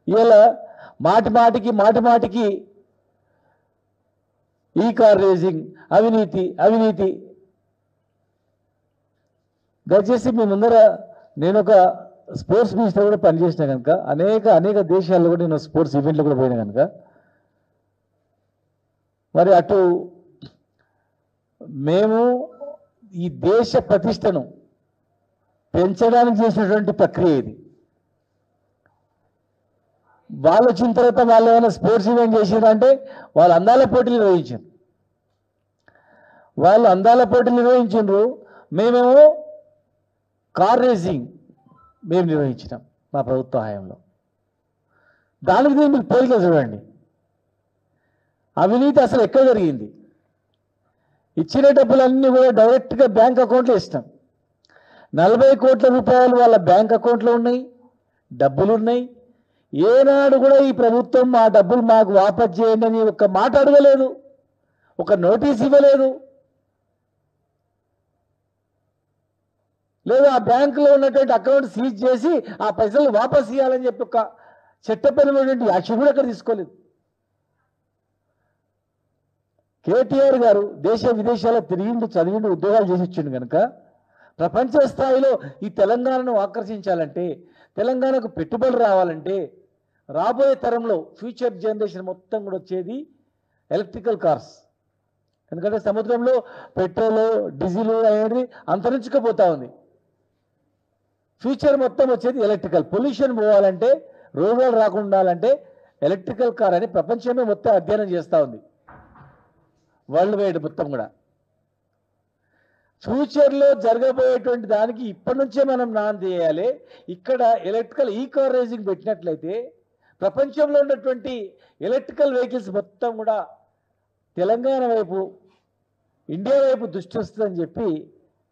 ఇలా మాటి మాటికి ఈ కార్ రేసింగ్ అవినీతి అవినీతి. దయచేసి మీ ముందర నేను ఒక స్పోర్ట్స్ మినిస్టర్ కూడా పనిచేసిన కనుక అనేక దేశాల్లో కూడా నేను స్పోర్ట్స్ ఈవెంట్లు కూడా పోయినా కనుక మరి అటు మేము ఈ దేశ ప్రతిష్టను పెంచడానికి చేసినటువంటి ప్రక్రియ ఇది. వాళ్ళు వచ్చిన తర్వాత వాళ్ళు ఏమైనా స్పోర్ట్స్ ఈవెంట్ చేసిందంటే వాళ్ళు అందాల పోటీలు నిర్వహించారు. వాళ్ళు అందాల పోటీలు నిర్వహించారు, మేమేమో కార్ రేసింగ్ మేము నిర్వహించినాం మా ప్రభుత్వ హయాంలో. దానికి మీకు పోలిక చూడండి. అవినీతి అసలు ఎక్కడ జరిగింది? ఇచ్చిన డబ్బులన్నీ కూడా డైరెక్ట్గా బ్యాంక్ అకౌంట్లో ఇస్తాం. 40 కోట్ల రూపాయలు వాళ్ళ బ్యాంక్ అకౌంట్లో ఉన్నాయి, డబ్బులు ఉన్నాయి. ఏనాడు కూడా ఈ ప్రభుత్వం మా డబ్బులు మాకు వాపస్ చేయండి అని ఒక్క మాట అడగలేదు, ఒక నోటీస్ ఇవ్వలేదు. లేదా ఆ బ్యాంకులో ఉన్నటువంటి అకౌంట్ సీజ్ చేసి ఆ పైసలు వాపస్ ఇవ్వాలని చెప్పి ఒక చట్టపరమైనటువంటి యాక్షన్ కూడా అక్కడ తీసుకోలేదు. కేటీఆర్ గారు దేశ విదేశాల్లో తిరిగిండు, చదివిండు, ఉద్యోగాలు చేసి ఇచ్చిండు కనుక ప్రపంచ స్థాయిలో ఈ తెలంగాణను ఆకర్షించాలంటే, తెలంగాణకు పెట్టుబడులు రావాలంటే, రాబోయే తరంలో ఫ్యూచర్ జనరేషన్ మొత్తం కూడా వచ్చేది ఎలక్ట్రికల్ కార్స్. ఎందుకంటే సముద్రంలో పెట్రోల్ డీజిల్ అనేది అంతరించుకుపోతా ఉంది. ఫ్యూచర్ మొత్తం వచ్చేది ఎలక్ట్రికల్. పొల్యూషన్ పోవాలంటే, రోగాలు రాకుండా ఉండాలంటే ఎలక్ట్రికల్ కార్ అని ప్రపంచమే మొత్తం అధ్యయనం చేస్తూ ఉంది, వరల్డ్ వైడ్ మొత్తం కూడా. ఫ్యూచర్లో జరగబోయేటువంటి దానికి ఇప్పటి నుంచే మనం నాంది చేయాలి. ఇక్కడ ఎలక్ట్రికల్ ఈ కార్ రేసింగ్ పెట్టినట్లయితే ప్రపంచంలో ఉన్నటువంటి ఎలక్ట్రికల్ వెహికల్స్ మొత్తం కూడా తెలంగాణ వైపు, ఇండియా వైపు దృష్టి వస్తుందని చెప్పి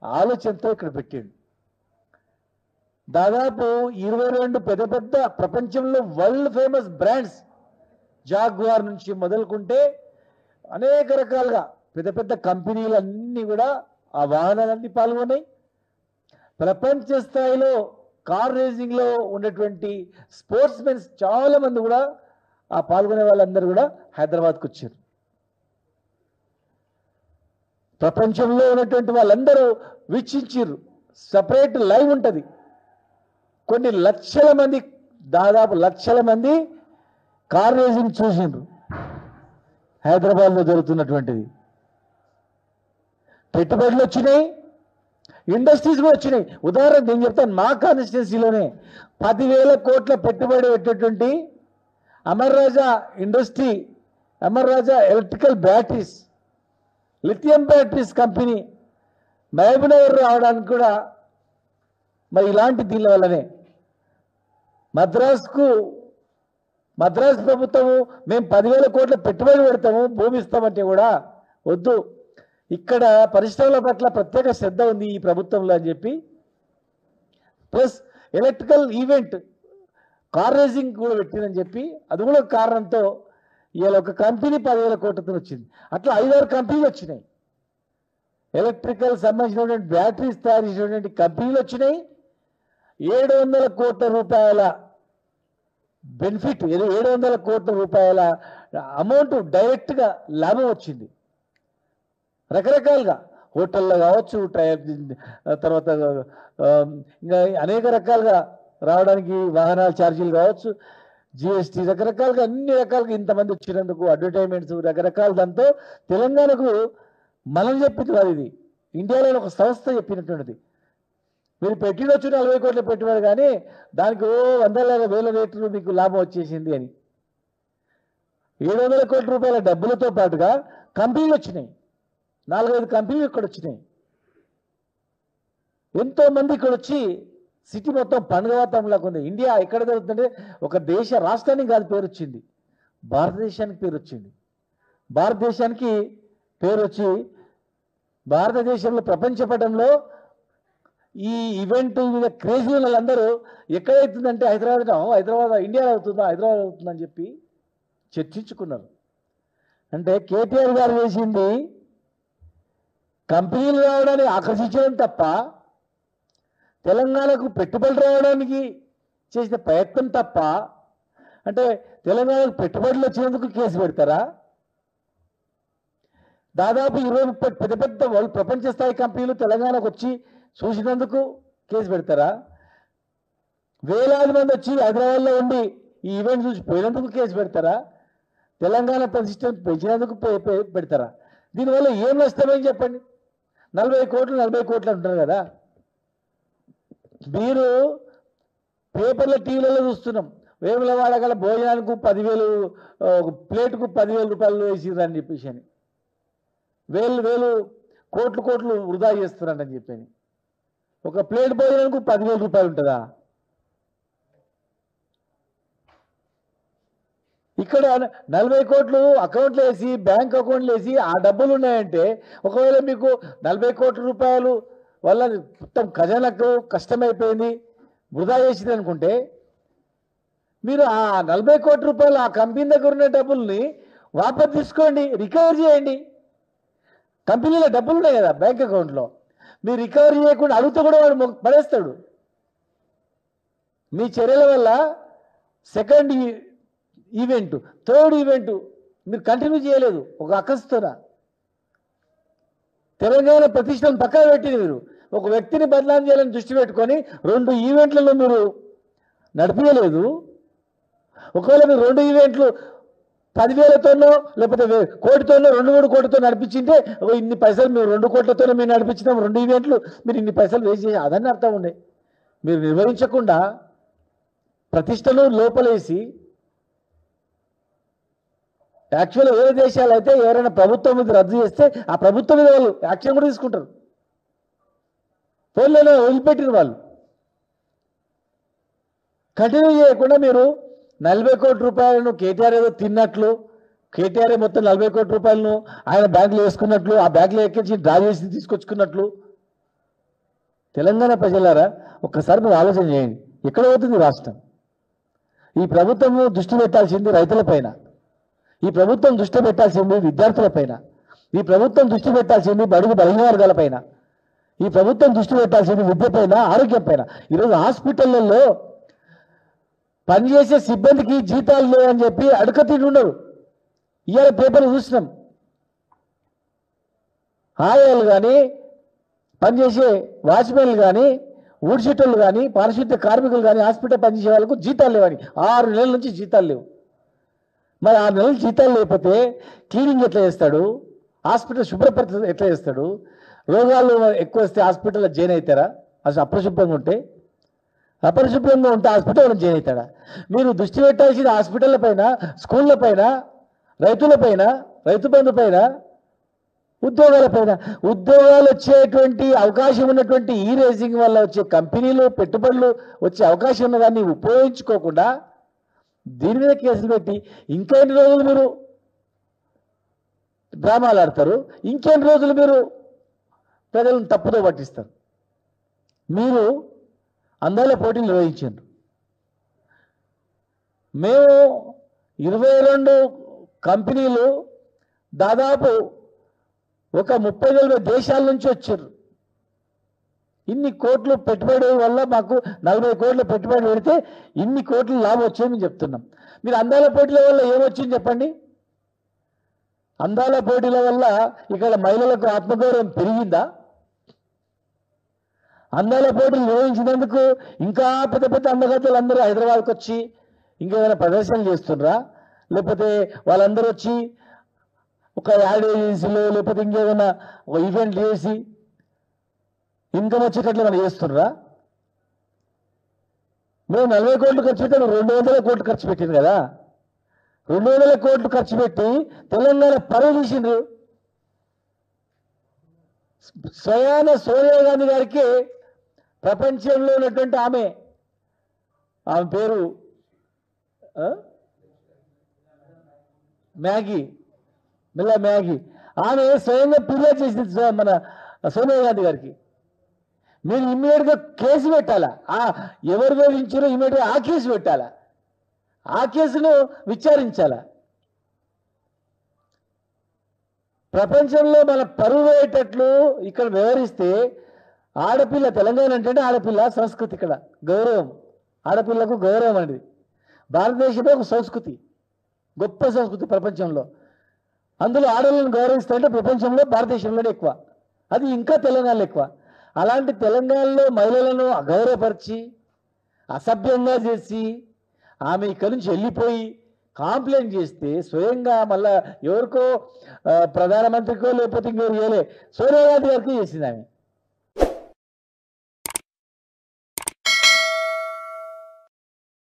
ఆలోచనతో ఇక్కడ పెట్టిండు. దాదాపు 22 పెద్ద ప్రపంచంలో వరల్డ్ ఫేమస్ బ్రాండ్స్, జాగ్వార్ నుంచి మొదలుకుంటే అనేక రకాలుగా పెద్ద కంపెనీలు అన్నీ కూడా ఆ వాహనాలన్నీ పాల్గొన్నాయి. ప్రపంచ స్థాయిలో కార్ రేసింగ్లో ఉన్నటువంటి స్పోర్ట్స్ మెన్స్ చాలామంది కూడా ఆ పాల్గొనే వాళ్ళందరూ కూడా హైదరాబాద్కు వచ్చారు. ప్రపంచంలో ఉన్నటువంటి వాళ్ళందరూ వీక్షించారు. సపరేట్ లైవ్ ఉంటుంది. కొన్ని లక్షల మంది, దాదాపు లక్షల మంది కార్ రేసింగ్ చూసిండ్రు హైదరాబాద్లో జరుగుతున్నటువంటిది. పెట్టుబడులు వచ్చినాయి, ఇండస్ట్రీస్ కూడా వచ్చినాయి. ఉదాహరణ నేను చెప్తాను, మా కాన్స్టిట్యున్సీలోనే 10,000 కోట్ల పెట్టుబడి పెట్టేటువంటి Amar Raja industry, Amar Raja electrical batteries, lithium batteries company Mahabubnagar రావడానికి కూడా మరి ఇలాంటి దీని వల్లనే మద్రాసు ప్రభుత్వము మేము 10,000 కోట్ల పెట్టుబడి పెడతాము, భూమి ఇస్తామంటే కూడా వద్దు, ఇక్కడ పరిశ్రమల పట్ల ప్రత్యేక శ్రద్ధ ఉంది ఈ ప్రభుత్వంలో అని చెప్పి, plus electrical event car racing కూడా పెట్టిందని చెప్పి అది కూడా కారణంతో ఇవాళ ఒక కంపెనీ 10,000 కోట్లతో వచ్చింది. అట్లా 5-6 కంపెనీలు వచ్చినాయి. ఎలక్ట్రికల్ సంబంధించినటువంటి బ్యాటరీస్ తయారు చేసినటువంటి కంపెనీలు వచ్చినాయి. 700 కోట్ల రూపాయల బెనిఫిట్, 700 కోట్ల రూపాయల అమౌంట్ డైరెక్ట్గా లాభం వచ్చింది. రకరకాలుగా హోటల్లో కావచ్చు, తర్వాత ఇంకా అనేక రకాలుగా రావడానికి వాహనాల ఛార్జీలు కావచ్చు, జిఎస్టీ, రకరకాలుగా అన్ని రకాలుగా ఇంతమంది వచ్చినందుకు అడ్వర్టైజ్మెంట్స్ రకరకాల దాంతో తెలంగాణకు మనం చెప్పింది కాదు, ఇది ఇండియాలో ఒక సంస్థ చెప్పినటువంటిది. మీరు పెట్టినొచ్చు 40 కోట్ల పెట్టుబడి, కానీ దానికి 100,000 రేట్లు మీకు లాభం వచ్చేసింది అని. 700 కోట్ల రూపాయల డబ్బులతో పాటుగా కంపెనీలు వచ్చినాయి, 4-5 కంపెనీలు ఇక్కడ వచ్చినాయి. ఎంతోమంది ఇక్కడ వచ్చి సిటీ మొత్తం పండుగ వాతావరణంలాగా ఉంది. ఇండియా ఎక్కడ జరుగుతుందంటే ఒక దేశ రాష్ట్రానికి కాదు పేరు వచ్చింది, భారతదేశానికి పేరు వచ్చింది. భారతదేశానికి పేరు వచ్చి భారతదేశంలో ప్రపంచ పటంలో ఈ ఈవెంట్ మీద క్రేజీ వాళ్ళందరూ ఎక్కడైతుందంటే హైదరాబాద్ ఇండియాలో అవుతుందా, హైదరాబాద్ అవుతుందని చెప్పి చర్చించుకున్నారు. అంటే కేటీఆర్ గారు చేసింది కంపెనీలు రావడానికి ఆకర్షించడం తప్ప, తెలంగాణకు పెట్టుబడులు రావడానికి చేసిన ప్రయత్నం తప్ప, అంటే తెలంగాణకు పెట్టుబడులు వచ్చినందుకు కేసు పెడతారా? దాదాపు 20-30 పెద్ద పెద్ద వాళ్ళు ప్రపంచ స్థాయి కంపెనీలు తెలంగాణకు వచ్చి చూసినందుకు కేసు పెడతారా? వేలాది మంది వచ్చి హైదరాబాద్లో ఉండి ఈ ఈవెంట్ చూసి పోయినందుకు కేసు పెడతారా? తెలంగాణ ప్రతిష్టను పెంచినందుకు పెడతారా? దీనివల్ల ఏం నష్టమని చెప్పండి. 40 కోట్లు అంటున్నారు కదా. మీరు పేపర్ల టీవీలలో చూస్తున్నాం, వేములవాడ గల భోజనానికి 10,000 ప్లేటుకు 10,000 రూపాయలు వేసిరని చెప్పేసి అని, వేలు కోట్లు వృధా చేస్తున్నారని చెప్పని. ఒక ప్లేట్ భోజనానికి 10,000 రూపాయలు ఉంటుందా? ఇక్కడ 40 కోట్లు అకౌంట్లో వేసి బ్యాంక్ అకౌంట్లో వేసి ఆ డబ్బులు ఉన్నాయంటే, ఒకవేళ మీకు 40 కోట్ల రూపాయలు వల్ల మొత్తం ఖజానాకు కష్టమైపోయింది, వృధా చేసింది అనుకుంటే, మీరు ఆ 40 కోట్ల రూపాయలు ఆ కంపెనీ దగ్గర ఉన్న డబ్బుల్ని వాపసు తీసుకోండి, రికవర్ చేయండి. కంపెనీలో డబ్బులు ఉన్నాయి కదా బ్యాంక్ అకౌంట్లో, మీరు రికవరీ చేయకుండా అడుగుతూ కూడా వాడు పడేస్తాడు. మీ చర్యల వల్ల సెకండ్ ఈవెంట్, థర్డ్ ఈవెంట్ మీరు కంటిన్యూ చేయలేదు ఒక అకస్తున. తెలంగాణ ప్రతిష్టను పక్కన పెట్టింది మీరు. ఒక వ్యక్తిని బదనాం చేయాలని దృష్టి పెట్టుకొని 2 ఈవెంట్లలో మీరు నడిపించలేదు. ఒకవేళ మీరు 2 ఈవెంట్లు 10,000తోనో లేకపోతే 1 కోటితోనో 2-3 కోటితో నడిపించింటే, ఇన్ని పైసలు మేము 2 కోట్లతోనే మేము నడిపించినాం 2 ఈవెంట్లు, మీరు ఇన్ని పైసలు వేస్ట్ చేసి అదని అర్థం ఉండే. మీరు నిర్వహించకుండా ప్రతిష్టను లోపలేసి, యాక్చువల్గా వేరే దేశాలు అయితే ఎవరైనా ప్రభుత్వం మీద రద్దు చేస్తే ఆ ప్రభుత్వం మీద వాళ్ళు యాక్షన్ కూడా తీసుకుంటారు. ఫోన్లోనే వదిలిపెట్టిన వాళ్ళు కంటిన్యూ చేయకుండా మీరు 40 కోట్ల రూపాయలను కేటీఆర్ ఏదో తిన్నట్లు, కేటీఆర్ మొత్తం 40 కోట్ల రూపాయలను ఆయన బ్యాంకులో వేసుకున్నట్లు, ఆ బ్యాంకులో ఎక్కించి డ్రా చేసి తీసుకొచ్చుకున్నట్లు. తెలంగాణ ప్రజలారా ఒక్కసారి మీరు ఆలోచన చేయండి, ఎక్కడ పోతుంది రాష్ట్రం? ఈ ప్రభుత్వము దృష్టి పెట్టాల్సింది రైతులపైన, ఈ ప్రభుత్వం దృష్టి పెట్టాల్సింది విద్యార్థులపైన, ఈ ప్రభుత్వం దృష్టి పెట్టాల్సింది బడుగు బలహీన వర్గాలపైన, ఈ ప్రభుత్వం దృష్టి పెట్టాల్సింది విద్యపైన, ఆరోగ్యం పైన. ఈరోజు హాస్పిటళ్లలో పనిచేసే సిబ్బందికి జీతాలు లేవని చెప్పి అడుకతింటున్నారు. ఇవాళ పేపర్లు చూసినాం, ఆయాలు కానీ పనిచేసే వాచ్మెన్లు కానీ ఊడ్చేటోళ్ళు కానీ పారిశుద్ధ్య కార్మికులు కానీ హాస్పిటల్ పనిచేసే వాళ్ళకు జీతాలు లేవని 6 నెలల నుంచి జీతాలు లేవు. మరి 6 నెలలు జీతాలు లేకపోతే క్లీనింగ్ ఎట్లా చేస్తాడు? హాస్పిటల్ శుభ్రపరిత ఎట్లా చేస్తాడు? రోగాలు ఎక్కువ వస్తే హాస్పిటల్లో జాయిన్ అవుతారా? అసలు అపరిశుభ్రంగా ఉంటే హాస్పిటల్లో జాయిన్ అవుతాడా? మీరు దృష్టి పెట్టాల్సిన హాస్పిటల్ల పైన, స్కూళ్ళ పైన, రైతుల పైన, రైతు బంధు పైన, ఉద్యోగాల పైన. ఉద్యోగాలు వచ్చేటువంటి అవకాశం ఉన్నటువంటి ఈ రేసింగ్ వల్ల వచ్చే కంపెనీలు పెట్టుబడులు వచ్చే అవకాశం ఉన్నదాన్ని ఉపయోగించుకోకుండా దీని మీద కేసులు పెట్టి ఇంకెన్ని రోజులు మీరు డ్రామాలు ఆడతారు? ఇంకెన్ని రోజులు మీరు ప్రజలను తప్పుదో పట్టిస్తారు? మీరు అందాల పోటీలు నిర్వహించారు. మేము 22 కంపెనీలు దాదాపు ఒక 30,000 దేశాల నుంచి వచ్చారు. ఇన్ని కోట్లు పెట్టుబడి వల్ల మాకు 40 కోట్ల పెట్టుబడి పెడితే ఇన్ని కోట్లు లాభం వచ్చేది చెప్తున్నాం. మీరు అందాల పోటీల వల్ల ఏమొచ్చింది చెప్పండి? అందాల పోటీల వల్ల ఇక్కడ మహిళలకు ఆత్మగౌరవం పెరిగిందా? అందాల పోటీలు నిర్వహించినందుకు ఇంకా పెద్ద పెద్ద అందగత్తెలు అందరూ హైదరాబాద్కి వచ్చి ఇంకేమైనా ప్రదర్శనలు చేస్తుండ్రా? లేకపోతే వాళ్ళందరూ వచ్చి ఒక యాడ్ ఏజెన్సీలో లేకపోతే ఇంకేమైనా ఒక ఈవెంట్ చేసి ఇన్కమ్ వచ్చేటట్లు మనం చేస్తుండ్రా? మేము 40 కోట్లు ఖర్చు పెట్టాము, 200 కోట్లు ఖర్చు పెట్టింది కదా. 200 కోట్లు ఖర్చు పెట్టి తెలంగాణ పరువు తీసిండ్రు. స్వయాన సోనియా గాంధీ గారికి ప్రపంచంలో ఉన్నటువంటి ఆమె పేరు మ్యాగీ, ఆమె స్వయంగా ఫిర్యాదు చేసింది మన సోనియా గాంధీ గారికి. మీరు ఇమ్మీడియట్గా కేసు పెట్టాలా? ఎవరు వేధించారో ఇమ్మీడియట్గా ఆ కేసు పెట్టాలా? ఆ కేసును విచారించాలా? ప్రపంచంలో మన పరువు అయ్యేటట్లు ఇక్కడ వ్యవహరిస్తే ఆడపిల్ల, తెలంగాణ అంటే ఆడపిల్ల సంస్కృతి, ఇక్కడ గౌరవం, ఆడపిల్లకు గౌరవం అనేది. భారతదేశమే ఒక సంస్కృతి, గొప్ప సంస్కృతి ప్రపంచంలో. అందులో ఆడవాళ్ళని గౌరవిస్తారంటే ప్రపంచంలో భారతదేశంలోనే ఎక్కువ, అది ఇంకా తెలంగాణలో ఎక్కువ. అలాంటి తెలంగాణలో మహిళలను అగౌరవపరిచి అసభ్యంగా చేసి ఆమె ఇక్కడి నుంచి వెళ్ళిపోయి కాంప్లైంట్ చేస్తే స్వయంగా మళ్ళా ఎవరికో ప్రధానమంత్రికో లేకపోతే ఇంకెవరు చేయలే, సోనియా గాంధీ గారికి చేసింది ఆమె.